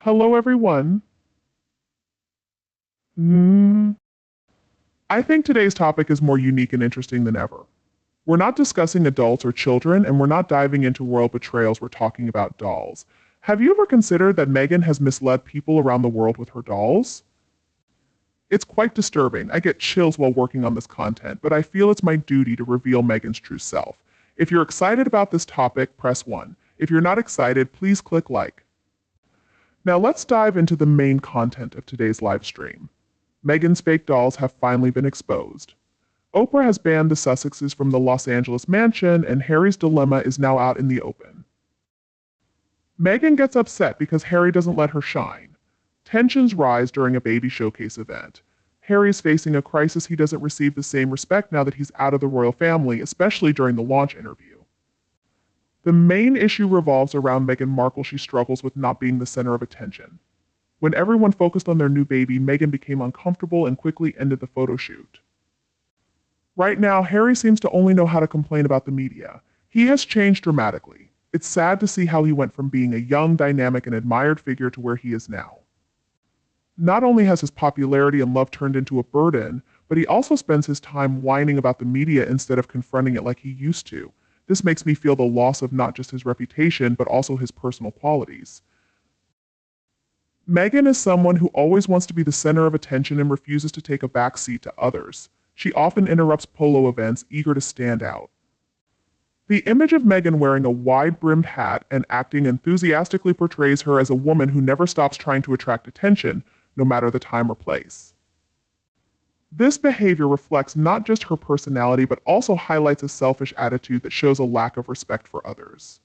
Hello, everyone. Mm, I think today's topic is more unique and interesting than ever. We're not discussing adults or children, and we're not diving into royal betrayals. We're talking about dolls. Have you ever considered that Meghan has misled people around the world with her dolls? It's quite disturbing. I get chills while working on this content, but I feel it's my duty to reveal Meghan's true self. If you're excited about this topic, press 1. If you're not excited, please click like. Now let's dive into the main content of today's live stream. Meghan's fake dolls have finally been exposed. Oprah has banned the Sussexes from the Los Angeles mansion, and Harry's dilemma is now out in the open. Meghan gets upset because Harry doesn't let her shine. Tensions rise during a baby showcase event. Harry's facing a crisis. He doesn't receive the same respect now that he's out of the royal family, especially during the launch interview. The main issue revolves around Meghan Markle. She struggles with not being the center of attention. When everyone focused on their new baby, Meghan became uncomfortable and quickly ended the photo shoot. Right now, Harry seems to only know how to complain about the media. He has changed dramatically. It's sad to see how he went from being a young, dynamic, and admired figure to where he is now. Not only has his popularity and love turned into a burden, but he also spends his time whining about the media instead of confronting it like he used to. This makes me feel the loss of not just his reputation, but also his personal qualities. Meghan is someone who always wants to be the center of attention and refuses to take a back seat to others. She often interrupts polo events, eager to stand out. The image of Meghan wearing a wide-brimmed hat and acting enthusiastically portrays her as a woman who never stops trying to attract attention, no matter the time or place. This behavior reflects not just her personality, but also highlights a selfish attitude that shows a lack of respect for others.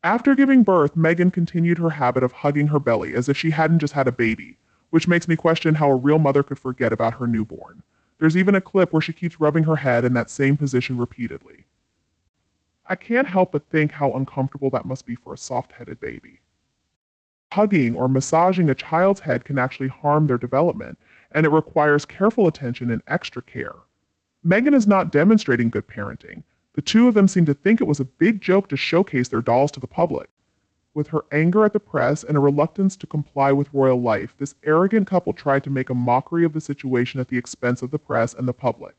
After giving birth, Meghan continued her habit of hugging her belly as if she hadn't just had a baby, which makes me question how a real mother could forget about her newborn. There's even a clip where she keeps rubbing her head in that same position repeatedly. I can't help but think how uncomfortable that must be for a soft-headed baby. Hugging or massaging a child's head can actually harm their development, and it requires careful attention and extra care. Meghan is not demonstrating good parenting. The two of them seem to think it was a big joke to showcase their dolls to the public. With her anger at the press and a reluctance to comply with royal life, this arrogant couple tried to make a mockery of the situation at the expense of the press and the public.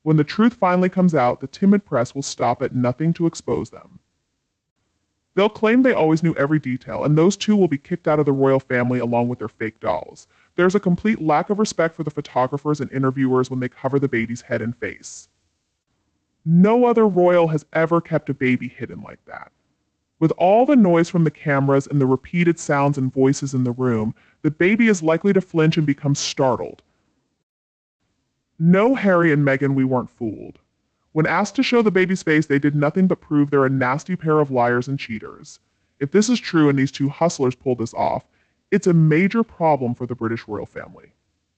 When the truth finally comes out, the timid press will stop at nothing to expose them. They'll claim they always knew every detail, and those two will be kicked out of the royal family along with their fake dolls. There's a complete lack of respect for the photographers and interviewers when they cover the baby's head and face. No other royal has ever kept a baby hidden like that. With all the noise from the cameras and the repeated sounds and voices in the room, the baby is likely to flinch and become startled. No, Harry and Meghan, we weren't fooled. When asked to show the baby's face, they did nothing but prove they're a nasty pair of liars and cheaters. If this is true and these two hustlers pulled this off, it's a major problem for the British royal family.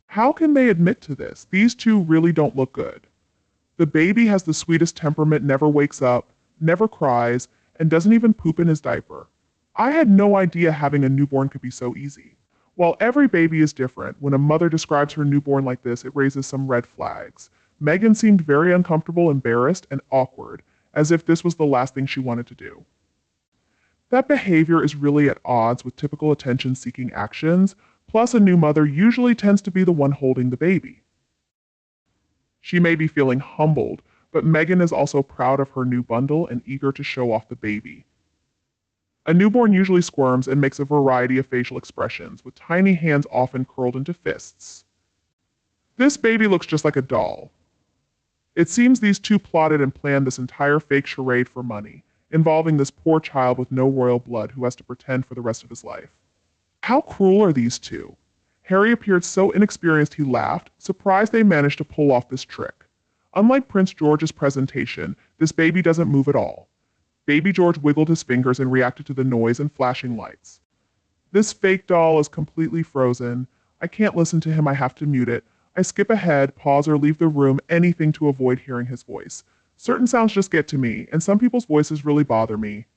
How can they admit to this? These two really don't look good. The baby has the sweetest temperament, never wakes up, never cries, and doesn't even poop in his diaper. I had no idea having a newborn could be so easy. While every baby is different, when a mother describes her newborn like this, it raises some red flags. Meghan seemed very uncomfortable, embarrassed, and awkward, as if this was the last thing she wanted to do. That behavior is really at odds with typical attention-seeking actions, plus a new mother usually tends to be the one holding the baby. She may be feeling humbled, but Meghan is also proud of her new bundle and eager to show off the baby. A newborn usually squirms and makes a variety of facial expressions, with tiny hands often curled into fists. This baby looks just like a doll. It seems these two plotted and planned this entire fake charade for money, involving this poor child with no royal blood who has to pretend for the rest of his life. How cruel are these two? Harry appeared so inexperienced he laughed, surprised they managed to pull off this trick. Unlike Prince George's presentation, this baby doesn't move at all. Baby George wiggled his fingers and reacted to the noise and flashing lights. This fake doll is completely frozen. I can't listen to him, I have to mute it. I skip ahead, pause, or leave the room, anything to avoid hearing his voice. Certain sounds just get to me, and some people's voices really bother me.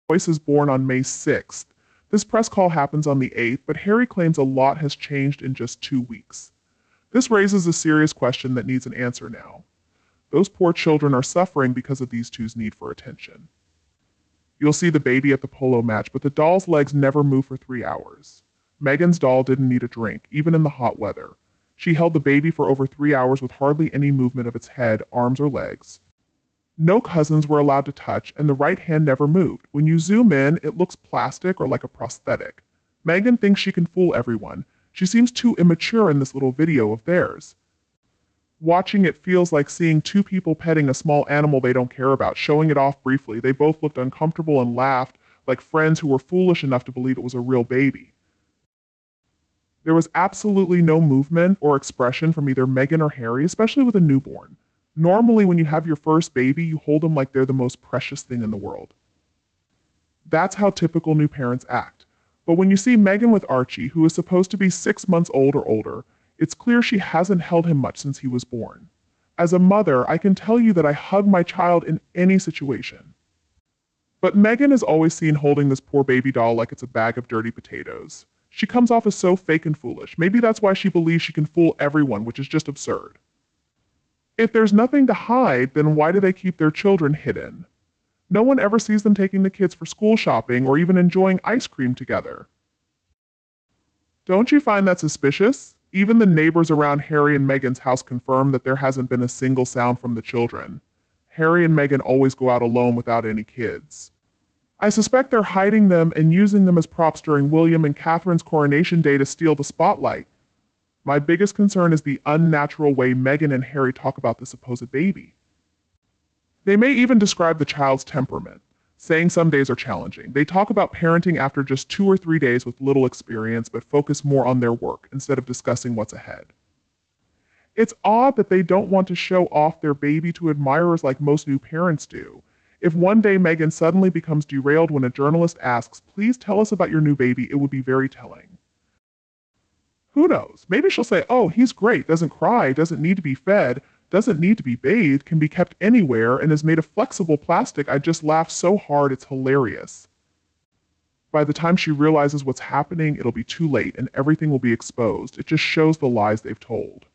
Voice is born on May 6th. This press call happens on the 8th, but Harry claims a lot has changed in just 2 weeks. This raises a serious question that needs an answer now. Those poor children are suffering because of these two's need for attention. You'll see the baby at the polo match, but the doll's legs never move for 3 hours. Meghan's doll didn't need a drink, even in the hot weather. She held the baby for over 3 hours with hardly any movement of its head, arms, or legs. No cousins were allowed to touch, and the right hand never moved. When you zoom in, it looks plastic or like a prosthetic. Meghan thinks she can fool everyone. She seems too immature in this little video of theirs. Watching it feels like seeing two people petting a small animal they don't care about, showing it off briefly. They both looked uncomfortable and laughed, like friends who were foolish enough to believe it was a real baby. There was absolutely no movement or expression from either Meghan or Harry, especially with a newborn. Normally, when you have your first baby, you hold them like they're the most precious thing in the world. That's how typical new parents act. But when you see Meghan with Archie, who is supposed to be 6 months old or older, it's clear she hasn't held him much since he was born. As a mother, I can tell you that I hug my child in any situation. But Meghan is always seen holding this poor baby doll like it's a bag of dirty potatoes. She comes off as so fake and foolish. Maybe that's why she believes she can fool everyone, which is just absurd. If there's nothing to hide, then why do they keep their children hidden? No one ever sees them taking the kids for school shopping or even enjoying ice cream together. Don't you find that suspicious? Even the neighbors around Harry and Meghan's house confirm that there hasn't been a single sound from the children. Harry and Meghan always go out alone without any kids. I suspect they're hiding them and using them as props during William and Catherine's coronation day to steal the spotlight. My biggest concern is the unnatural way Meghan and Harry talk about the supposed baby. They may even describe the child's temperament, saying some days are challenging. They talk about parenting after just 2 or 3 days with little experience, but focus more on their work instead of discussing what's ahead. It's odd that they don't want to show off their baby to admirers like most new parents do. If one day Meghan suddenly becomes derailed when a journalist asks, "Please tell us about your new baby," it would be very telling. Who knows? Maybe she'll say, "Oh, he's great, doesn't cry, doesn't need to be fed, doesn't need to be bathed, can be kept anywhere, and is made of flexible plastic. I just laugh so hard, it's hilarious." By the time she realizes what's happening, it'll be too late and everything will be exposed. It just shows the lies they've told.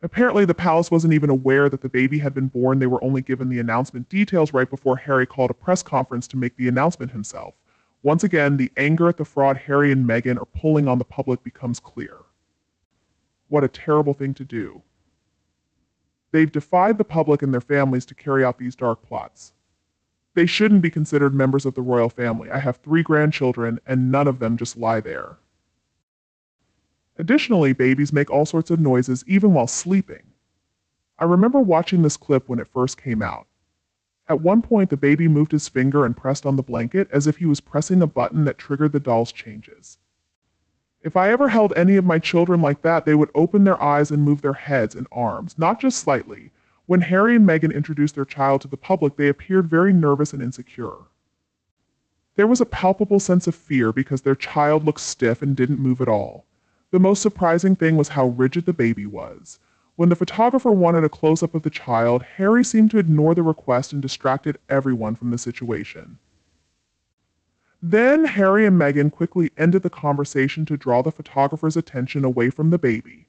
Apparently, the palace wasn't even aware that the baby had been born. They were only given the announcement details right before Harry called a press conference to make the announcement himself. Once again, the anger at the fraud Harry and Meghan are pulling on the public becomes clear. What a terrible thing to do. They've defied the public and their families to carry out these dark plots. They shouldn't be considered members of the royal family. I have 3 grandchildren, and none of them just lie there. Additionally, babies make all sorts of noises even while sleeping. I remember watching this clip when it first came out. At one point, the baby moved his finger and pressed on the blanket as if he was pressing a button that triggered the doll's changes. If I ever held any of my children like that, they would open their eyes and move their heads and arms, not just slightly. When Harry and Meghan introduced their child to the public, they appeared very nervous and insecure. There was a palpable sense of fear because their child looked stiff and didn't move at all. The most surprising thing was how rigid the baby was. When the photographer wanted a close-up of the child, Harry seemed to ignore the request and distracted everyone from the situation. Then Harry and Meghan quickly ended the conversation to draw the photographer's attention away from the baby.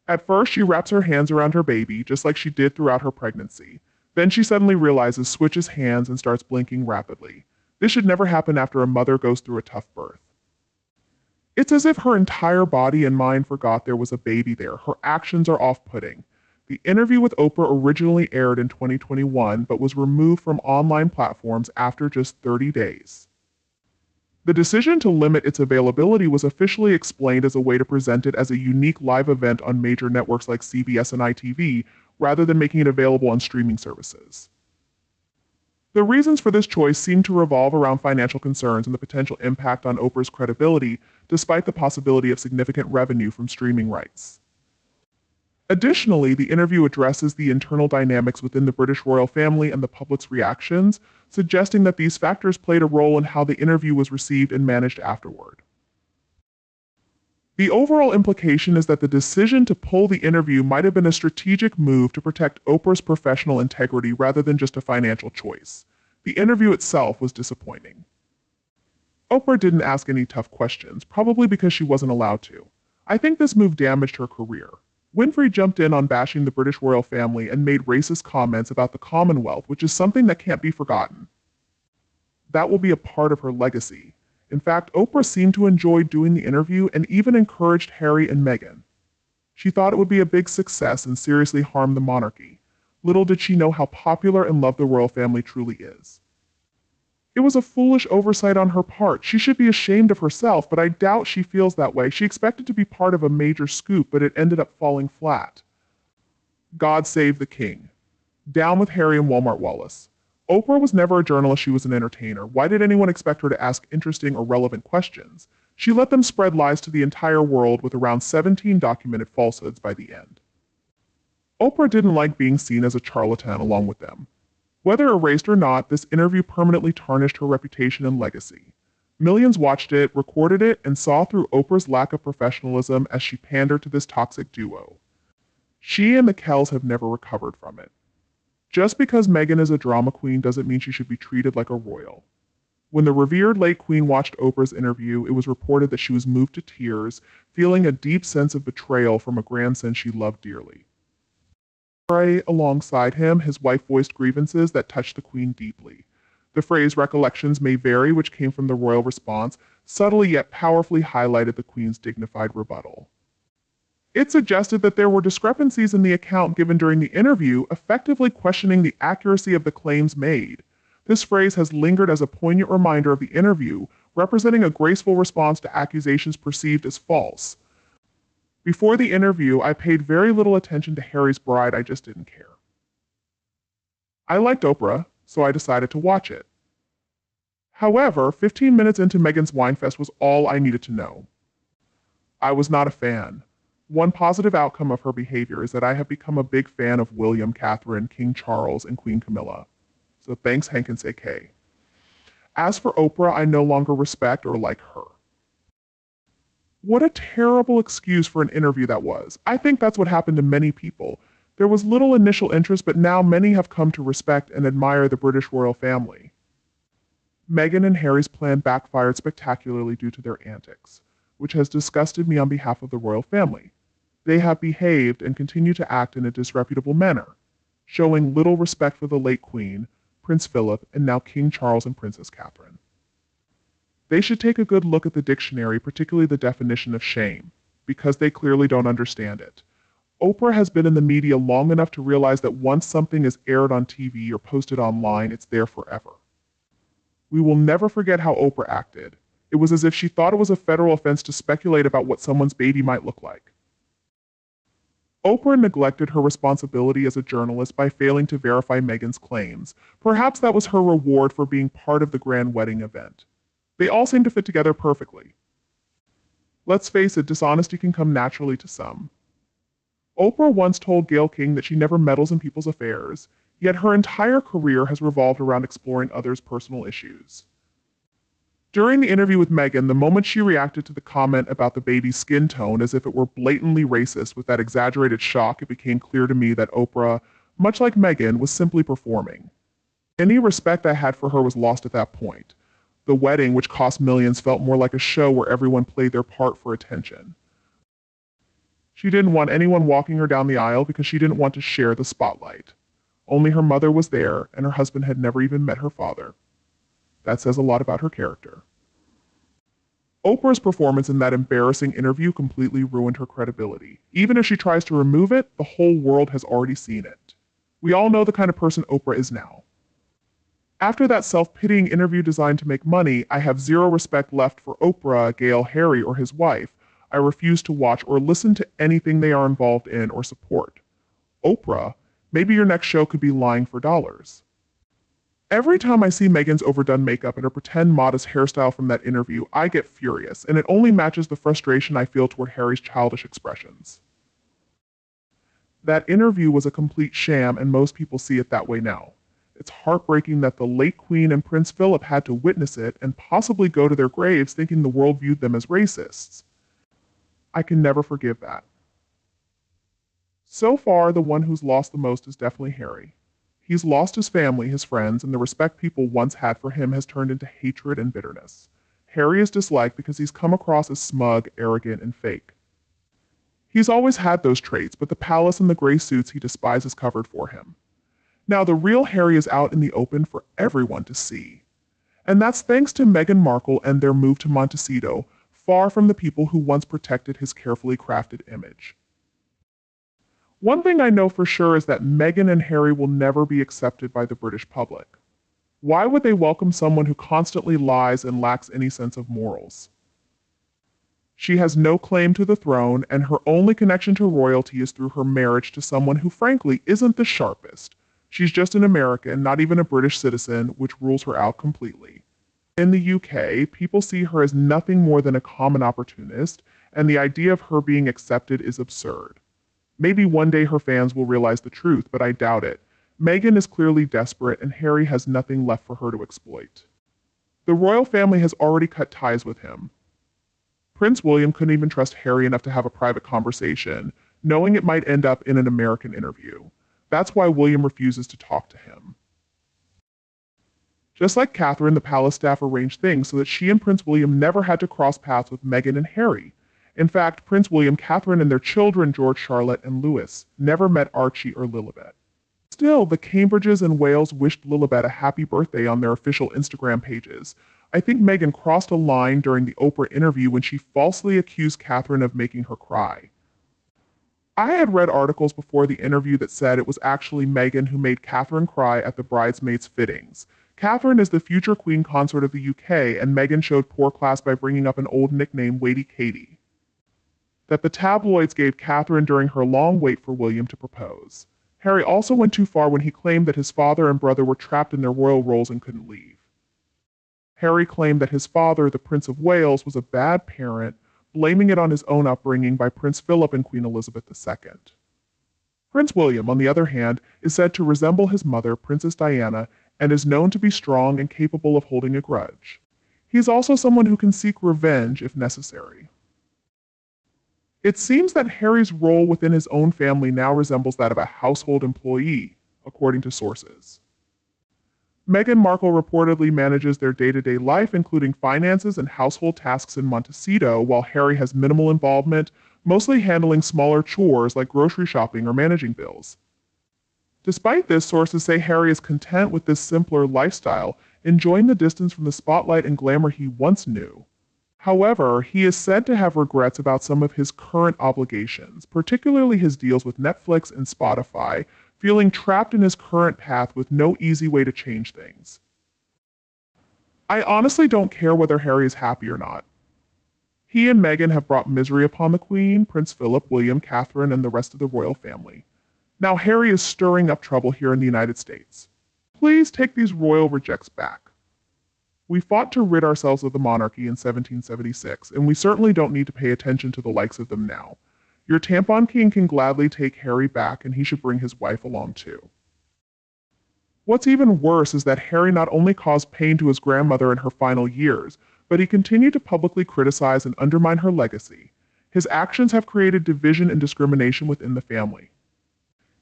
At first, she wraps her hands around her baby, just like she did throughout her pregnancy. Then she suddenly realizes, switches hands, and starts blinking rapidly. This should never happen after a mother goes through a tough birth. It's as if her entire body and mind forgot there was a baby there. Her actions are off-putting. The interview with Oprah originally aired in 2021, but was removed from online platforms after just 30 days. The decision to limit its availability was officially explained as a way to present it as a unique live event on major networks like CBS and ITV, rather than making it available on streaming services. The reasons for this choice seem to revolve around financial concerns and the potential impact on Oprah's credibility, despite the possibility of significant revenue from streaming rights. Additionally, the interview addresses the internal dynamics within the British royal family and the public's reactions, suggesting that these factors played a role in how the interview was received and managed afterward. The overall implication is that the decision to pull the interview might have been a strategic move to protect Oprah's professional integrity rather than just a financial choice. The interview itself was disappointing. Oprah didn't ask any tough questions, probably because she wasn't allowed to. I think this move damaged her career. Winfrey jumped in on bashing the British royal family and made racist comments about the Commonwealth, which is something that can't be forgotten. That will be a part of her legacy. In fact, Oprah seemed to enjoy doing the interview and even encouraged Harry and Meghan. She thought it would be a big success and seriously harm the monarchy. Little did she know how popular and loved the royal family truly is. It was a foolish oversight on her part. She should be ashamed of herself, but I doubt she feels that way. She expected to be part of a major scoop, but it ended up falling flat. God save the king. Down with Harry and Walmart Wallace. Oprah was never a journalist, she was an entertainer. Why did anyone expect her to ask interesting or relevant questions? She let them spread lies to the entire world with around 17 documented falsehoods by the end. Oprah didn't like being seen as a charlatan along with them. Whether erased or not, this interview permanently tarnished her reputation and legacy. Millions watched it, recorded it, and saw through Oprah's lack of professionalism as she pandered to this toxic duo. She and the Kells have never recovered from it. Just because Meghan is a drama queen doesn't mean she should be treated like a royal. When the revered late queen watched Oprah's interview, it was reported that she was moved to tears, feeling a deep sense of betrayal from a grandson she loved dearly. Alongside him, his wife voiced grievances that touched the queen deeply. The phrase recollections may vary, which came from the royal response, subtly yet powerfully highlighted the queen's dignified rebuttal. It suggested that there were discrepancies in the account given during the interview, effectively questioning the accuracy of the claims made. This phrase has lingered as a poignant reminder of the interview, representing a graceful response to accusations perceived as false. Before the interview, I paid very little attention to Harry's bride, I just didn't care. I liked Oprah, so I decided to watch it. However, 15 minutes into Meghan's Winefest was all I needed to know. I was not a fan. One positive outcome of her behavior is that I have become a big fan of William, Catherine, King Charles, and Queen Camilla. So thanks, Hank and say K. As for Oprah, I no longer respect or like her. What a terrible excuse for an interview that was. I think that's what happened to many people. There was little initial interest, but now many have come to respect and admire the British royal family. Meghan and Harry's plan backfired spectacularly due to their antics, which has disgusted me on behalf of the royal family. They have behaved and continue to act in a disreputable manner, showing little respect for the late Queen, Prince Philip, and now King Charles and Princess Catherine. They should take a good look at the dictionary, particularly the definition of shame, because they clearly don't understand it. Oprah has been in the media long enough to realize that once something is aired on TV or posted online, it's there forever. We will never forget how Oprah acted. It was as if she thought it was a federal offense to speculate about what someone's baby might look like. Oprah neglected her responsibility as a journalist by failing to verify Meghan's claims. Perhaps that was her reward for being part of the grand wedding event. They all seem to fit together perfectly. Let's face it, dishonesty can come naturally to some. Oprah once told Gayle King that she never meddles in people's affairs, yet her entire career has revolved around exploring others' personal issues. During the interview with Meghan, the moment she reacted to the comment about the baby's skin tone as if it were blatantly racist with that exaggerated shock, it became clear to me that Oprah, much like Meghan, was simply performing. Any respect I had for her was lost at that point. The wedding, which cost millions, felt more like a show where everyone played their part for attention. She didn't want anyone walking her down the aisle because she didn't want to share the spotlight. Only her mother was there, and her husband had never even met her father. That says a lot about her character. Oprah's performance in that embarrassing interview completely ruined her credibility. Even if she tries to remove it, the whole world has already seen it. We all know the kind of person Oprah is now. After that self-pitying interview designed to make money, I have zero respect left for Oprah, Gayle, Harry, or his wife. I refuse to watch or listen to anything they are involved in or support. Oprah, maybe your next show could be Lying for Dollars. Every time I see Meghan's overdone makeup and her pretend modest hairstyle from that interview, I get furious, and it only matches the frustration I feel toward Harry's childish expressions. That interview was a complete sham, and most people see it that way now. It's heartbreaking that the late Queen and Prince Philip had to witness it and possibly go to their graves thinking the world viewed them as racists. I can never forgive that. So far, the one who's lost the most is definitely Harry. He's lost his family, his friends, and the respect people once had for him has turned into hatred and bitterness. Harry is disliked because he's come across as smug, arrogant, and fake. He's always had those traits, but the palace and the gray suits he despises covered for him. Now the real Harry is out in the open for everyone to see. And that's thanks to Meghan Markle and their move to Montecito, far from the people who once protected his carefully crafted image. One thing I know for sure is that Meghan and Harry will never be accepted by the British public. Why would they welcome someone who constantly lies and lacks any sense of morals? She has no claim to the throne, and her only connection to royalty is through her marriage to someone who frankly isn't the sharpest. She's just an American, not even a British citizen, which rules her out completely. In the UK, people see her as nothing more than a common opportunist, and the idea of her being accepted is absurd. Maybe one day her fans will realize the truth, but I doubt it. Meghan is clearly desperate, and Harry has nothing left for her to exploit. The royal family has already cut ties with him. Prince William couldn't even trust Harry enough to have a private conversation, knowing it might end up in an American interview. That's why William refuses to talk to him. Just like Catherine, the palace staff arranged things so that she and Prince William never had to cross paths with Meghan and Harry. In fact, Prince William, Catherine, and their children, George, Charlotte, and Louis, never met Archie or Lilibet. Still, the Cambridges and Wales wished Lilibet a happy birthday on their official Instagram pages. I think Meghan crossed a line during the Oprah interview when she falsely accused Catherine of making her cry. I had read articles before the interview that said it was actually Meghan who made Catherine cry at the bridesmaids' fittings. Catherine is the future queen consort of the UK, and Meghan showed poor class by bringing up an old nickname, Waity Katie, that the tabloids gave Catherine during her long wait for William to propose. Harry also went too far when he claimed that his father and brother were trapped in their royal roles and couldn't leave. Harry claimed that his father, the Prince of Wales, was a bad parent, blaming it on his own upbringing by Prince Philip and Queen Elizabeth II. Prince William, on the other hand, is said to resemble his mother, Princess Diana, and is known to be strong and capable of holding a grudge. He is also someone who can seek revenge if necessary. It seems that Harry's role within his own family now resembles that of a household employee, according to sources. Meghan Markle reportedly manages their day-to-day life, including finances and household tasks in Montecito, while Harry has minimal involvement, mostly handling smaller chores like grocery shopping or managing bills. Despite this, sources say Harry is content with this simpler lifestyle, enjoying the distance from the spotlight and glamour he once knew. However, he is said to have regrets about some of his current obligations, particularly his deals with Netflix and Spotify, feeling trapped in his current path with no easy way to change things. I honestly don't care whether Harry is happy or not. He and Meghan have brought misery upon the Queen, Prince Philip, William, Catherine, and the rest of the royal family. Now Harry is stirring up trouble here in the United States. Please take these royal rejects back. We fought to rid ourselves of the monarchy in 1776, and we certainly don't need to pay attention to the likes of them now. Your tampon king can gladly take Harry back, and he should bring his wife along too. What's even worse is that Harry not only caused pain to his grandmother in her final years, but he continued to publicly criticize and undermine her legacy. His actions have created division and discrimination within the family.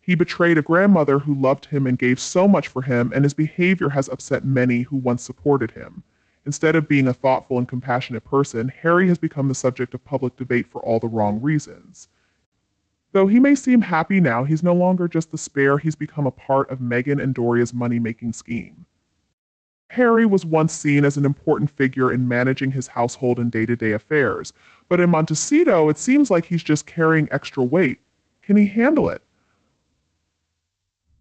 He betrayed a grandmother who loved him and gave so much for him, and his behavior has upset many who once supported him. Instead of being a thoughtful and compassionate person, Harry has become the subject of public debate for all the wrong reasons. Though he may seem happy now, he's no longer just the spare, he's become a part of Meghan and Doria's money-making scheme. Harry was once seen as an important figure in managing his household and day-to-day affairs, but in Montecito, it seems like he's just carrying extra weight. Can he handle it?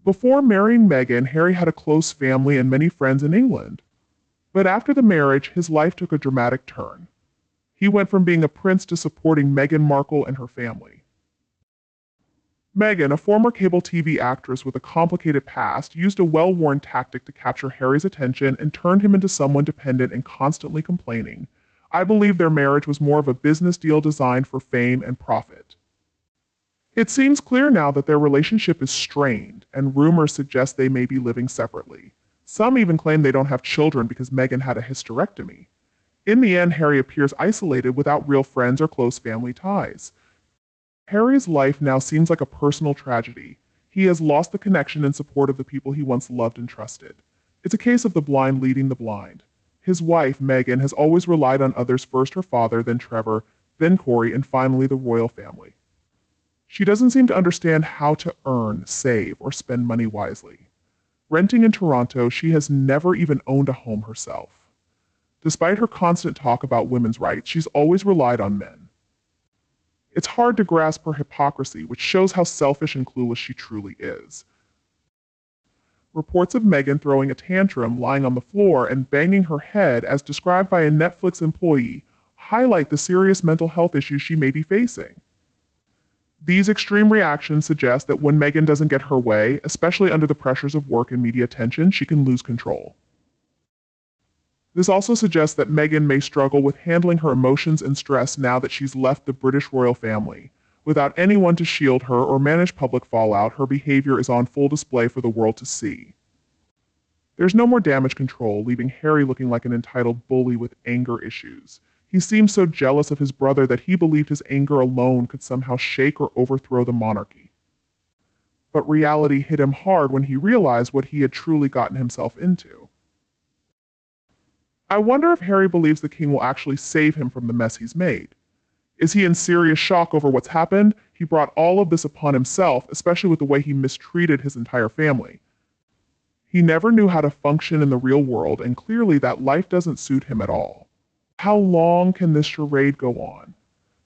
Before marrying Meghan, Harry had a close family and many friends in England. But after the marriage, his life took a dramatic turn. He went from being a prince to supporting Meghan Markle and her family. Meghan, a former cable TV actress with a complicated past, used a well-worn tactic to capture Harry's attention and turned him into someone dependent and constantly complaining. I believe their marriage was more of a business deal designed for fame and profit. It seems clear now that their relationship is strained, and rumors suggest they may be living separately. Some even claim they don't have children because Meghan had a hysterectomy. In the end, Harry appears isolated without real friends or close family ties. Harry's life now seems like a personal tragedy. He has lost the connection and support of the people he once loved and trusted. It's a case of the blind leading the blind. His wife, Meghan, has always relied on others, first her father, then Trevor, then Corey, and finally the royal family. She doesn't seem to understand how to earn, save, or spend money wisely. Renting in Toronto, she has never even owned a home herself. Despite her constant talk about women's rights, she's always relied on men. It's hard to grasp her hypocrisy, which shows how selfish and clueless she truly is. Reports of Meghan throwing a tantrum, lying on the floor, and banging her head, as described by a Netflix employee, highlight the serious mental health issues she may be facing. These extreme reactions suggest that when Meghan doesn't get her way, especially under the pressures of work and media attention, she can lose control. This also suggests that Meghan may struggle with handling her emotions and stress now that she's left the British royal family. Without anyone to shield her or manage public fallout, her behavior is on full display for the world to see. There's no more damage control, leaving Harry looking like an entitled bully with anger issues. He seemed so jealous of his brother that he believed his anger alone could somehow shake or overthrow the monarchy. But reality hit him hard when he realized what he had truly gotten himself into. I wonder if Harry believes the king will actually save him from the mess he's made. Is he in serious shock over what's happened? He brought all of this upon himself, especially with the way he mistreated his entire family. He never knew how to function in the real world, and clearly that life doesn't suit him at all. How long can this charade go on?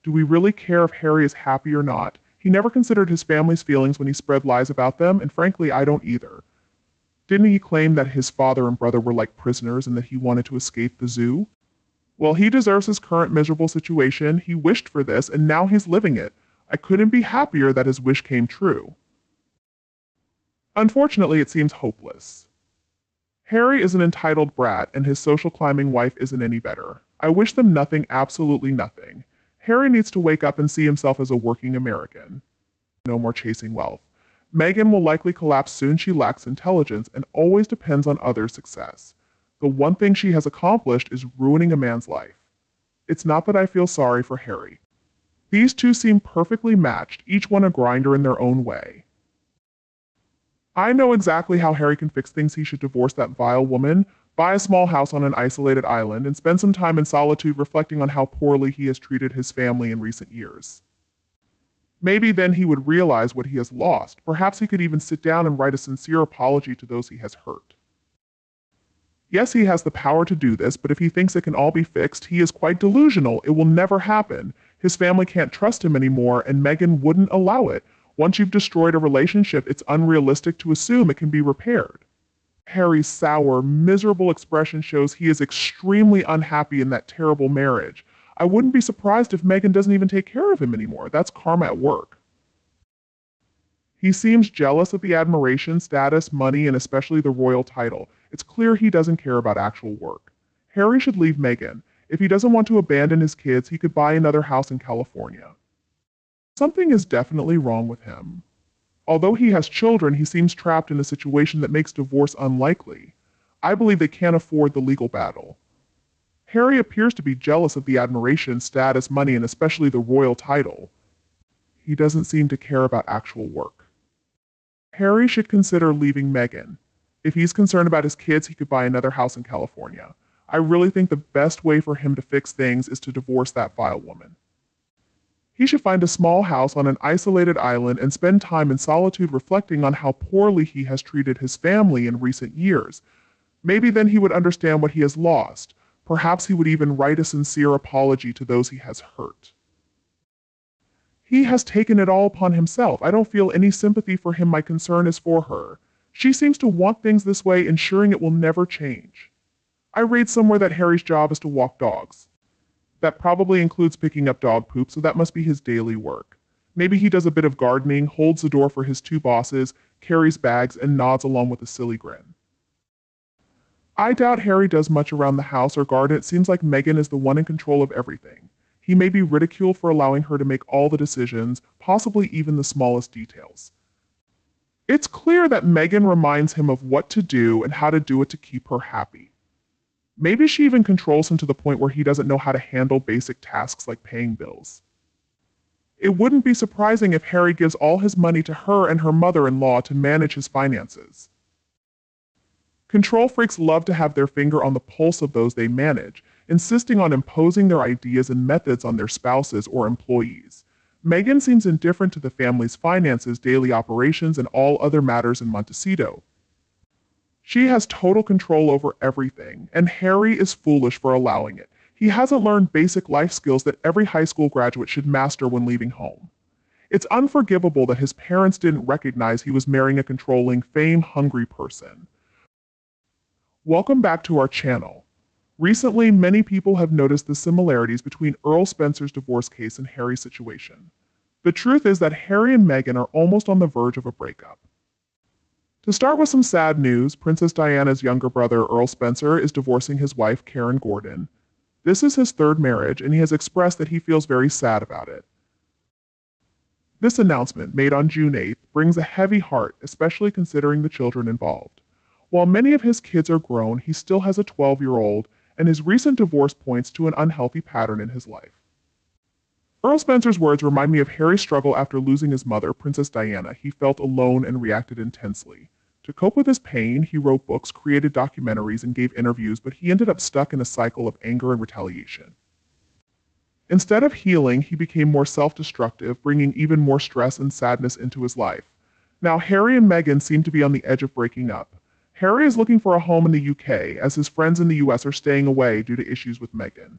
Do we really care if Harry is happy or not? He never considered his family's feelings when he spread lies about them, and frankly, I don't either. Didn't he claim that his father and brother were like prisoners and that he wanted to escape the zoo? Well, he deserves his current miserable situation. He wished for this, and now he's living it. I couldn't be happier that his wish came true. Unfortunately, it seems hopeless. Harry is an entitled brat, and his social climbing wife isn't any better. I wish them nothing, absolutely nothing. Harry needs to wake up and see himself as a working American. No more chasing wealth. Meghan will likely collapse soon. She lacks intelligence and always depends on others' success. The one thing she has accomplished is ruining a man's life. It's not that I feel sorry for Harry. These two seem perfectly matched, each one a grinder in their own way. I know exactly how Harry can fix things. He should divorce that vile woman, buy a small house on an isolated island, and spend some time in solitude reflecting on how poorly he has treated his family in recent years. Maybe then he would realize what he has lost. Perhaps he could even sit down and write a sincere apology to those he has hurt. Yes, he has the power to do this, but if he thinks it can all be fixed, he is quite delusional. It will never happen. His family can't trust him anymore, and Meghan wouldn't allow it. Once you've destroyed a relationship, it's unrealistic to assume it can be repaired. Harry's sour, miserable expression shows he is extremely unhappy in that terrible marriage. I wouldn't be surprised if Meghan doesn't even take care of him anymore. That's karma at work. He seems jealous of the admiration, status, money, and especially the royal title. It's clear he doesn't care about actual work. Harry should leave Meghan. If he doesn't want to abandon his kids, he could buy another house in California. Something is definitely wrong with him. Although he has children, he seems trapped in a situation that makes divorce unlikely. I believe they can't afford the legal battle. Harry appears to be jealous of the admiration, status, money, and especially the royal title. He doesn't seem to care about actual work. Harry should consider leaving Meghan. If he's concerned about his kids, he could buy another house in California. I really think the best way for him to fix things is to divorce that vile woman. He should find a small house on an isolated island and spend time in solitude reflecting on how poorly he has treated his family in recent years. Maybe then he would understand what he has lost. Perhaps he would even write a sincere apology to those he has hurt. He has taken it all upon himself. I don't feel any sympathy for him. My concern is for her. She seems to want things this way, ensuring it will never change. I read somewhere that Harry's job is to walk dogs. That probably includes picking up dog poop, so that must be his daily work. Maybe he does a bit of gardening, holds the door for his two bosses, carries bags, and nods along with a silly grin. I doubt Harry does much around the house or garden. It seems like Meghan is the one in control of everything. He may be ridiculed for allowing her to make all the decisions, possibly even the smallest details. It's clear that Meghan reminds him of what to do and how to do it to keep her happy. Maybe she even controls him to the point where he doesn't know how to handle basic tasks like paying bills. It wouldn't be surprising if Harry gives all his money to her and her mother-in-law to manage his finances. Control freaks love to have their finger on the pulse of those they manage, insisting on imposing their ideas and methods on their spouses or employees. Meghan seems indifferent to the family's finances, daily operations, and all other matters in Montecito. She has total control over everything, and Harry is foolish for allowing it. He hasn't learned basic life skills that every high school graduate should master when leaving home. It's unforgivable that his parents didn't recognize he was marrying a controlling, fame-hungry person. Welcome back to our channel. Recently, many people have noticed the similarities between Earl Spencer's divorce case and Harry's situation. The truth is that Harry and Meghan are almost on the verge of a breakup. To start with some sad news, Princess Diana's younger brother, Earl Spencer, is divorcing his wife, Karen Gordon. This is his third marriage, and he has expressed that he feels very sad about it. This announcement, made on June 8th, brings a heavy heart, especially considering the children involved. While many of his kids are grown, he still has a 12-year-old, and his recent divorce points to an unhealthy pattern in his life. Earl Spencer's words remind me of Harry's struggle after losing his mother, Princess Diana. He felt alone and reacted intensely. To cope with his pain, he wrote books, created documentaries, and gave interviews, but he ended up stuck in a cycle of anger and retaliation. Instead of healing, he became more self-destructive, bringing even more stress and sadness into his life. Now, Harry and Meghan seem to be on the edge of breaking up. Harry is looking for a home in the UK, as his friends in the US are staying away due to issues with Meghan.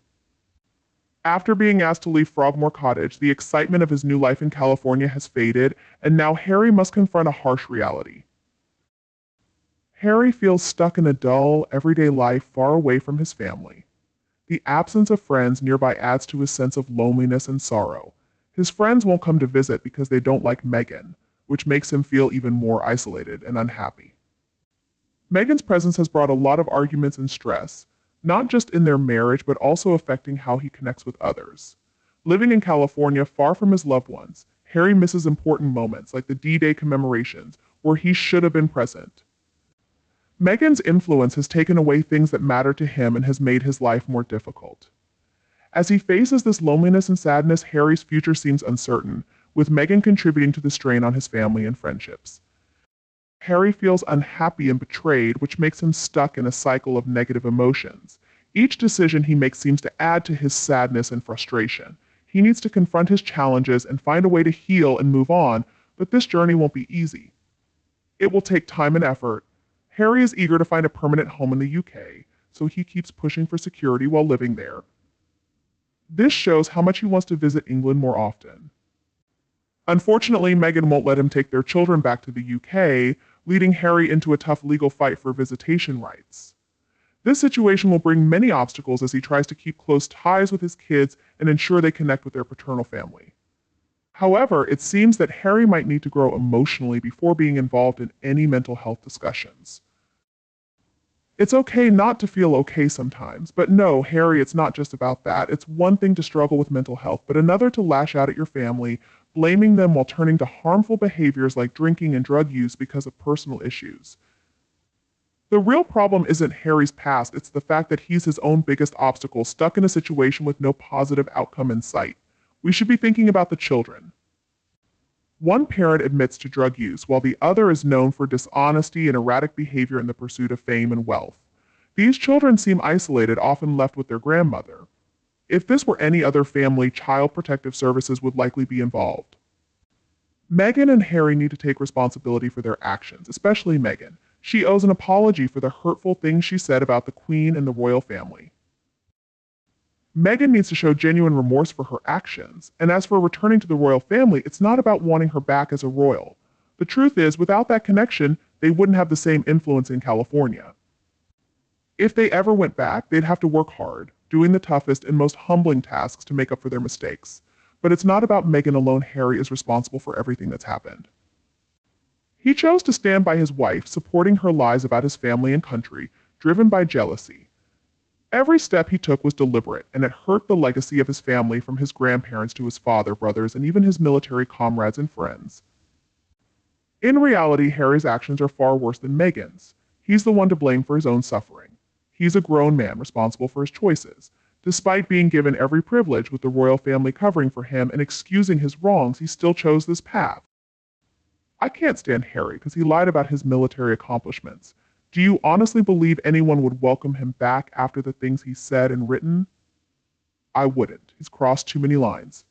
After being asked to leave Frogmore Cottage, the excitement of his new life in California has faded, and now Harry must confront a harsh reality. Harry feels stuck in a dull, everyday life far away from his family. The absence of friends nearby adds to his sense of loneliness and sorrow. His friends won't come to visit because they don't like Meghan, which makes him feel even more isolated and unhappy. Meghan's presence has brought a lot of arguments and stress, not just in their marriage, but also affecting how he connects with others. Living in California, far from his loved ones, Harry misses important moments like the D-Day commemorations, where he should have been present. Meghan's influence has taken away things that matter to him and has made his life more difficult. As he faces this loneliness and sadness, Harry's future seems uncertain, with Meghan contributing to the strain on his family and friendships. Harry feels unhappy and betrayed, which makes him stuck in a cycle of negative emotions. Each decision he makes seems to add to his sadness and frustration. He needs to confront his challenges and find a way to heal and move on, but this journey won't be easy. It will take time and effort. Harry is eager to find a permanent home in the UK, so he keeps pushing for security while living there. This shows how much he wants to visit England more often. Unfortunately, Meghan won't let him take their children back to the UK, leading Harry into a tough legal fight for visitation rights. This situation will bring many obstacles as he tries to keep close ties with his kids and ensure they connect with their paternal family. However, it seems that Harry might need to grow emotionally before being involved in any mental health discussions. It's okay not to feel okay sometimes, but no, Harry, it's not just about that. It's one thing to struggle with mental health, but another to lash out at your family, blaming them while turning to harmful behaviors like drinking and drug use because of personal issues. The real problem isn't Harry's past, it's the fact that he's his own biggest obstacle, stuck in a situation with no positive outcome in sight. We should be thinking about the children. One parent admits to drug use, while the other is known for dishonesty and erratic behavior in the pursuit of fame and wealth. These children seem isolated, often left with their grandmother. If this were any other family, Child Protective Services would likely be involved. Meghan and Harry need to take responsibility for their actions, especially Meghan. She owes an apology for the hurtful things she said about the Queen and the royal family. Meghan needs to show genuine remorse for her actions, and as for returning to the royal family, it's not about wanting her back as a royal. The truth is, without that connection, they wouldn't have the same influence in California. If they ever went back, they'd have to work hard, doing the toughest and most humbling tasks to make up for their mistakes. But it's not about Meghan alone. Harry is responsible for everything that's happened. He chose to stand by his wife, supporting her lies about his family and country, driven by jealousy. Every step he took was deliberate, and it hurt the legacy of his family from his grandparents to his father, brothers, and even his military comrades and friends. In reality, Harry's actions are far worse than Meghan's. He's the one to blame for his own suffering. He's a grown man responsible for his choices. Despite being given every privilege with the royal family covering for him and excusing his wrongs, he still chose this path. I can't stand Harry because he lied about his military accomplishments. Do you honestly believe anyone would welcome him back after the things he said and written? I wouldn't. He's crossed too many lines.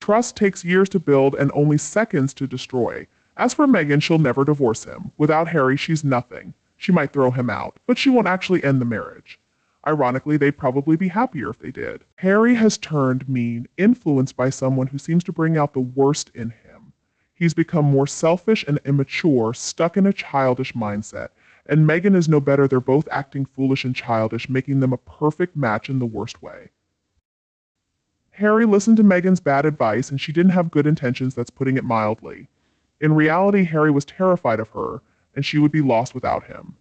Trust takes years to build and only seconds to destroy. As for Meghan, she'll never divorce him. Without Harry, she's nothing. She might throw him out, but she won't actually end the marriage. Ironically, they'd probably be happier if they did. Harry has turned mean, influenced by someone who seems to bring out the worst in him. He's become more selfish and immature, stuck in a childish mindset. And Meghan is no better. They're both acting foolish and childish, making them a perfect match in the worst way. Harry listened to Meghan's bad advice, and she didn't have good intentions, that's putting it mildly. In reality, Harry was terrified of her, and she would be lost without him.